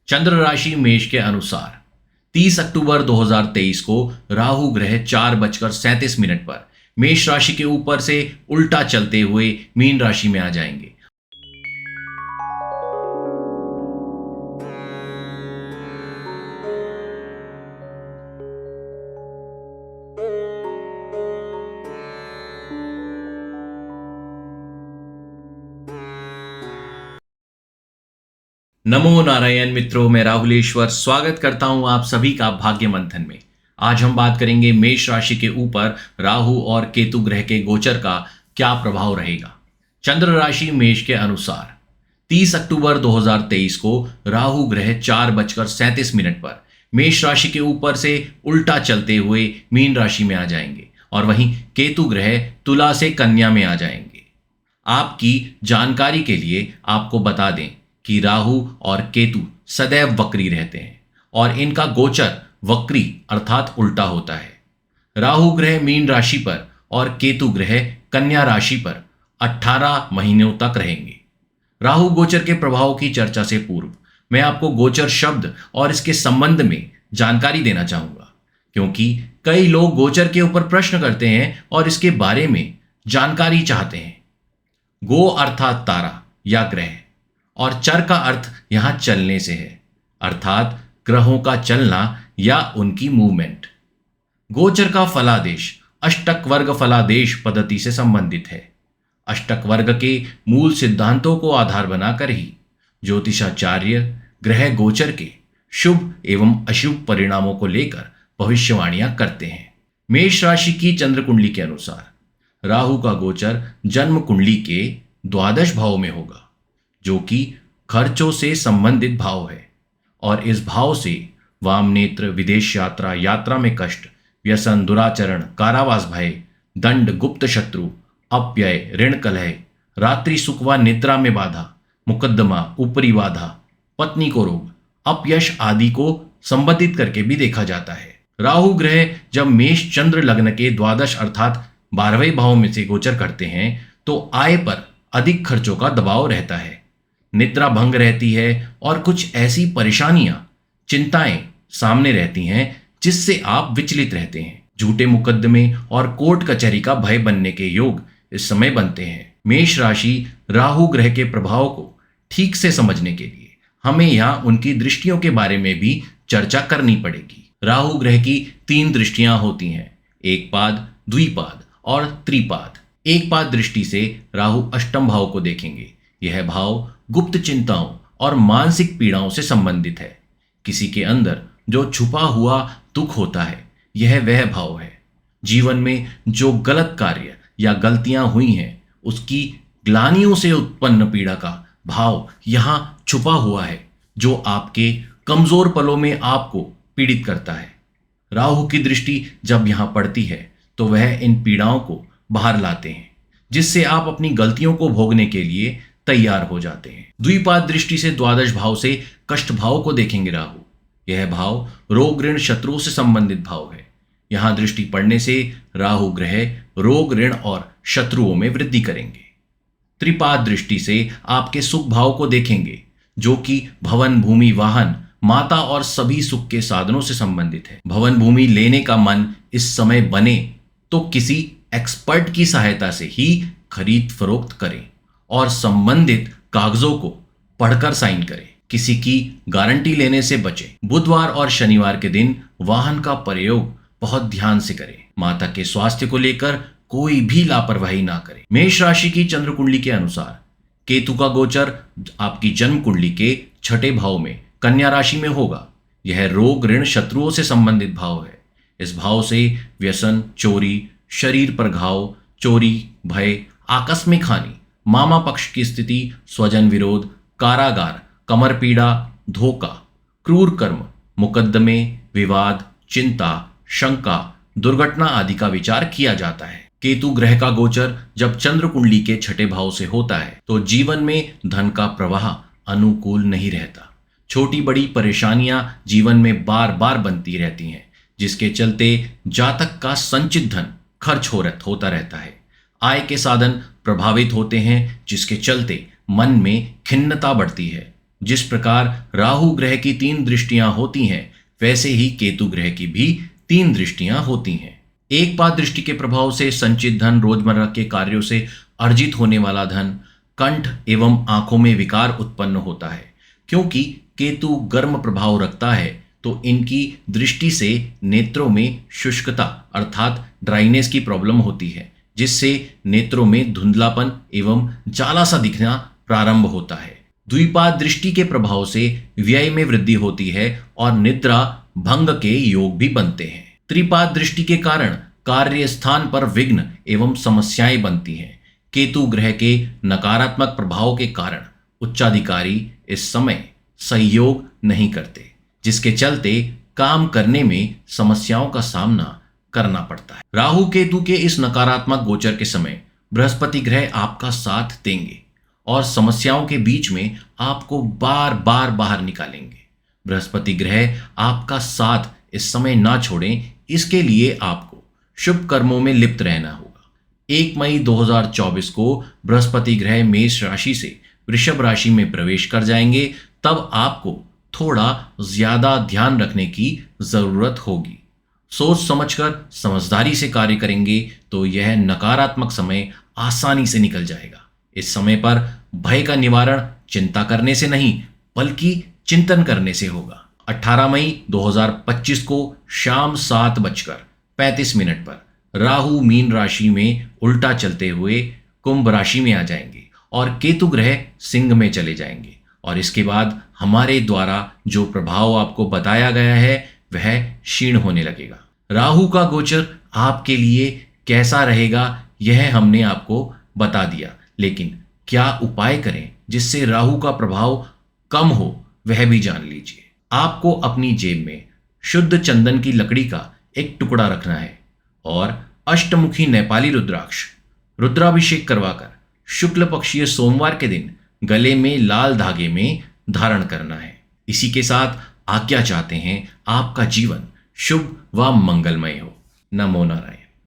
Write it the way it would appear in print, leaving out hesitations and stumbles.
चंद्र राशि मेष के अनुसार 30 अक्टूबर 2023 को राहु ग्रह 4:37 पर मेष राशि के ऊपर से उल्टा चलते हुए मीन राशि में आ जाएंगे। नमो नारायण मित्रों, मैं राहुलेश्वर स्वागत करता हूं आप सभी का भाग्य मंथन में। आज हम बात करेंगे मेष राशि के ऊपर राहु और केतु ग्रह के गोचर का क्या प्रभाव रहेगा। चंद्र राशि मेष के अनुसार 30 अक्टूबर 2023 को राहु ग्रह 4:37 पर मेष राशि के ऊपर से उल्टा चलते हुए मीन राशि में आ जाएंगे और वहीं केतु ग्रह तुला से कन्या में आ जाएंगे। आपकी जानकारी के लिए आपको बता दें कि राहु और केतु सदैव वक्री रहते हैं और इनका गोचर वक्री अर्थात उल्टा होता है। राहु ग्रह मीन राशि पर और केतु ग्रह कन्या राशि पर 18 महीनों तक रहेंगे। राहु गोचर के प्रभाव की चर्चा से पूर्व मैं आपको गोचर शब्द और इसके संबंध में जानकारी देना चाहूंगा, क्योंकि कई लोग गोचर के ऊपर प्रश्न करते हैं और इसके बारे में जानकारी चाहते हैं। गो अर्थात तारा या ग्रह और चर का अर्थ यहां चलने से है, अर्थात ग्रहों का चलना या उनकी मूवमेंट। गोचर का फलादेश अष्टक वर्ग फलादेश पद्धति से संबंधित है। अष्टक वर्ग के मूल सिद्धांतों को आधार बनाकर ही ज्योतिषाचार्य ग्रह गोचर के शुभ एवं अशुभ परिणामों को लेकर भविष्यवाणियां करते हैं। मेष राशि की चंद्र कुंडली के अनुसार राहु का गोचर जन्म कुंडली के द्वादश भाव में होगा, जो कि खर्चों से संबंधित भाव है और इस भाव से वाम नेत्र, विदेश यात्रा, यात्रा में कष्ट, व्यसन, दुराचरण, कारावास भय, दंड, गुप्त शत्रु, अपव्यय, ऋण कलह, रात्रि सुख व निद्रा में बाधा, मुकद्दमा, ऊपरी बाधा, पत्नी को रोग, अपयश आदि को संबंधित करके भी देखा जाता है। राहु ग्रह जब मेष चंद्र लग्न के द्वादश अर्थात 12वें भाव में से गोचर करते हैं तो आय पर अधिक खर्चों का दबाव रहता है, निद्रा भंग रहती है और कुछ ऐसी परेशानियां, चिंताएं सामने रहती हैं जिससे आप विचलित रहते हैं। झूठे मुकद्दमे और कोर्ट कचहरी का भय बनने के योग इस समय बनते हैं। मेष राशि राहु ग्रह के प्रभाव को ठीक से समझने के लिए हमें यहाँ उनकी दृष्टियों के बारे में भी चर्चा करनी पड़ेगी। राहु ग्रह की 3 दृष्टियां होती हैं, एकपाद, द्विपाद और त्रिपाद। एकपाद दृष्टि से राहु अष्टम भाव को देखेंगे। यह भाव गुप्त चिंताओं और मानसिक पीड़ाओं से संबंधित है। किसी के अंदर जो छुपा हुआ दुख होता है, यह वह भाव है। जीवन में जो गलत कार्य या गलतियां हुई हैं, उसकी ग्लानियों से उत्पन्न पीड़ा का भाव यहाँ छुपा हुआ है, जो आपके कमजोर पलों में आपको पीड़ित करता है। राहु की दृष्टि जब यहाँ पड़ती है तो वह इन पीड़ाओं को बाहर लाते हैं, जिससे आप अपनी गलतियों को भोगने के लिए तैयार हो जाते हैं। द्विपाद दृष्टि से द्वादश भाव से कष्ट भाव को देखेंगे राहु। यह भाव रोग, ऋण, शत्रुओं से संबंधित भाव है। यहां दृष्टि पड़ने से राहु ग्रह रोग, ऋण और शत्रुओं में वृद्धि करेंगे। त्रिपाद दृष्टि से आपके सुख भाव को देखेंगे, जो कि भवन, भूमि, वाहन, माता और सभी सुख के साधनों से संबंधित है। भवन भूमि लेने का मन इस समय बने तो किसी एक्सपर्ट की सहायता से ही खरीद फरोख्त करें और संबंधित कागजों को पढ़कर साइन करें। किसी की गारंटी लेने से बचें। बुधवार और शनिवार के दिन वाहन का प्रयोग बहुत ध्यान से करें। माता के स्वास्थ्य को लेकर कोई भी लापरवाही ना करें। मेष राशि की चंद्र कुंडली के अनुसार केतु का गोचर आपकी जन्म कुंडली के 6ठे भाव में कन्या राशि में होगा। यह रोग, ऋण, शत्रुओं से संबंधित भाव है। इस भाव से व्यसन, चोरी, शरीर पर घाव, चोरी, भय, आकस्मिक हानि, मामा पक्ष की स्थिति, स्वजन विरोध, कारागार, कमर पीड़ा, धोखा, क्रूर कर्म, मुकद्दमे, विवाद, चिंता, शंका, दुर्घटना आदि का विचार किया जाता है। केतु ग्रह का गोचर जब चंद्र कुंडली के 6ठे भाव से होता है तो जीवन में धन का प्रवाह अनुकूल नहीं रहता। छोटी बड़ी परेशानियां जीवन में बार बार बनती रहती हैं, जिसके चलते जातक का संचित धन खर्च होता रहता है। आय के साधन प्रभावित होते हैं, जिसके चलते मन में खिन्नता बढ़ती है। जिस प्रकार राहु ग्रह की 3 दृष्टियां होती हैं, वैसे ही केतु ग्रह की भी 3 दृष्टियां होती हैं। एक पाद दृष्टि के प्रभाव से संचित धन, रोजमर्रा के कार्यों से अर्जित होने वाला धन, कंठ एवं आंखों में विकार उत्पन्न होता है। क्योंकि केतु गर्म प्रभाव रखता है, तो इनकी दृष्टि से नेत्रों में शुष्कता अर्थात ड्राइनेस की प्रॉब्लम होती है, जिससे नेत्रों में धुंधलापन एवं जाला सा दिखना प्रारंभ होता है। द्विपाद दृष्टि के प्रभाव से व्यय में वृद्धि होती है और निद्रा भंग के योग भी बनते हैं। त्रिपाद दृष्टि के कारण कार्य स्थान पर विघ्न एवं समस्याएं बनती हैं। केतु ग्रह के नकारात्मक प्रभाव के कारण उच्चाधिकारी इस समय सहयोग नहीं करते, जिसके चलते काम करने में समस्याओं का सामना करना पड़ता है। राहु केतु के इस नकारात्मक गोचर के समय बृहस्पति ग्रह आपका साथ देंगे और समस्याओं के बीच में आपको बार बार बाहर निकालेंगे। बृहस्पति ग्रह आपका साथ इस समय ना छोड़ें, इसके लिए आपको शुभ कर्मों में लिप्त रहना होगा। 1 मई 2024 को बृहस्पति ग्रह मेष राशि से वृषभ राशि में प्रवेश कर जाएंगे। तब आपको थोड़ा ज्यादा ध्यान रखने की जरूरत होगी। सोच समझकर समझदारी से कार्य करेंगे तो यह नकारात्मक समय आसानी से निकल जाएगा। इस समय पर भय का निवारण चिंता करने से नहीं, बल्कि चिंतन करने से होगा। 18 मई 2025 को शाम 7:35 पर राहु मीन राशि में उल्टा चलते हुए कुंभ राशि में आ जाएंगे और केतु ग्रह सिंह में चले जाएंगे। और इसके बाद हमारे द्वारा जो प्रभाव आपको बताया गया है वह क्षीण होने लगेगा। राहु का गोचर आपके लिए कैसा रहेगा यह हमने आपको बता दिया, लेकिन क्या उपाय करें जिससे राहु का प्रभाव कम हो वह भी जान लीजिए। आपको अपनी जेब में शुद्ध चंदन की लकड़ी का एक टुकड़ा रखना है और अष्टमुखी नेपाली रुद्राक्ष रुद्राभिषेक करवाकर शुक्ल पक्षीय सोमवार के दिन गले में लाल धागे में धारण करना है। इसी के साथ आज्ञा चाहते हैं आपका जीवन शुभ व मंगलमय हो। नमो नारायण।